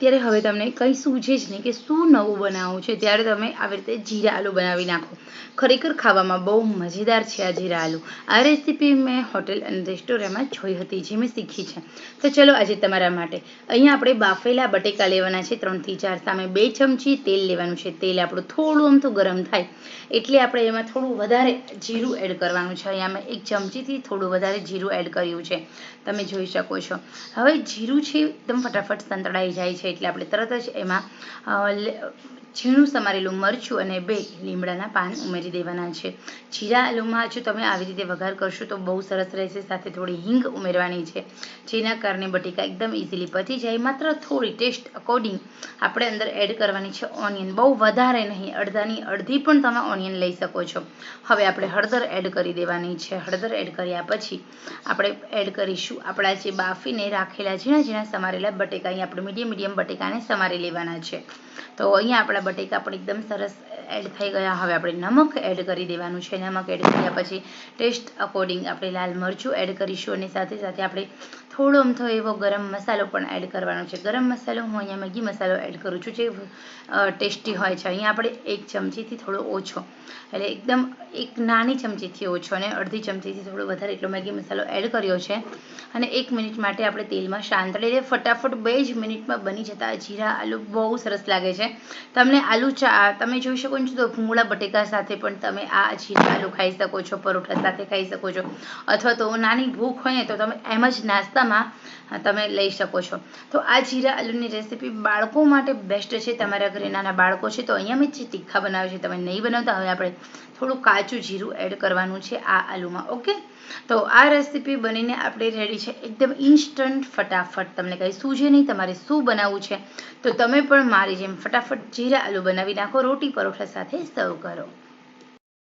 અત્યારે હવે તમને કંઈ સૂઝે જ નહીં કે શું નવું બનાવવું છે, ત્યારે તમે આવી રીતે જીરા આલુ બનાવી નાખો. ખરેખર ખાવામાં બહુ મજેદાર છે આ જીરા આલુ. આ રેસીપી મેં હોટેલ અને રેસ્ટોરન્ટમાં જોઈ હતી, જે મેં શીખી છે. તો ચલો આજે તમારા માટે અહીંયા આપણે બાફેલા બટેકા લેવાના છે 3 થી 4. સામે 2 ચમચી તેલ લેવાનું છે. તેલ આપણું થોડું અમથું ગરમ થાય એટલે આપણે એમાં થોડું વધારે જીરું એડ કરવાનું છે. અહીંયા મેં 1 ચમચીથી થોડું વધારે જીરું એડ કર્યું છે, તમે જોઈ શકો છો. હવે જીરું છે એકદમ ફટાફટ સંતળાઈ જાય છે એટલે આપણે તરત જ એમાં ઝીણું સમારેલું મરચું અને 2 લીમડાના પાન ઉમેરી દેવાના છે. જીરા આલુમાં જો તમે આવી રીતે વઘાર કરશો તો બહુ સરસ રહેશે. સાથે થોડી હિંગ ઉમેરવાની છે, જેના કારણે બટેકા એકદમ ઇઝીલી પચી જાય. માત્ર થોડી ટેસ્ટ અકોર્ડિંગ આપણે અંદર એડ કરવાની છે ઓનિયન, બહુ વધારે નહીં, અડધાની અડધી પણ તમે ઓનિયન લઈ શકો છો. હવે આપણે હળદર એડ કરી દેવાની છે. હળદર એડ કર્યા પછી આપણે એડ કરીશું આપણા જે બાફીને રાખેલા ઝીણા ઝીણા સમારેલા બટેકા. અહીંયા આપણે મીડિયમ બટેકાને સમારી લેવાના છે. તો અહીંયા આપણા બટેકા પણ એકદમ સરસ એડ થઈ ગયા. હવે આપણે નમક એડ કરી દેવાનું છે. નમક એડ કર્યા પછી ટેસ્ટ અકોર્ડિંગ આપણે લાલ મરચું એડ કરીશું અને સાથે સાથે આપણે થોડો અમથો એવો ગરમ મસાલો પણ એડ કરવાનો છે. ગરમ મસાલો હું અહીંયા મેગી મસાલો એડ કરું છું, જે ટેસ્ટી હોય છે. અહીંયા આપણે 1 ચમચીથી થોડો ઓછો, એટલે એકદમ 1 નાની ચમચીથી ઓછો અને અડધી ચમચીથી થોડો વધારે એટલો મેગી મસાલો એડ કર્યો છે. અને 1 મિનિટ માટે આપણે તેલમાં સાંતળી દે. ફટાફટ 2 જ મિનિટમાં બની જતા જીરા આલુ બહુ સરસ લાગે છે. તમને આલુ તમે જોઈ શકો છો તો ભૂંગળા બટેકા સાથે પણ તમે આ જીરા આલુ ખાઈ શકો છો, પરોઠા સાથે ખાઈ શકો છો, અથવા તો નાની ભૂખ હોય ને તો તમે એમ જ નાસ્તામાં તમે લઈ શકો છો. તો આ જીરા આલુની રેસીપી બાળકો માટે બેસ્ટ છે. તમારા ઘરે નાના બાળકો છે તો અહીંયા મેં જે તીખા બનાવે છે, તમે નહીં બનાવતા, હવે આપણે થોડું કાચું જીરું એડ કરવાનું છે આ આલુમાં. ઓકે, તો આ રેસીપી બનીને આપણે રેડી છે, એકદમ ઇન્સ્ટન્ટ, ફટાફટ. તમને કંઈ સૂઝે નહીં તમારે શું બનાવવું છે તો તમે પણ મારી જેમ ફટાફટ જીરા આલુ બનાવી નાખો, રોટી પરોઠા સાથે સર્વ કરો.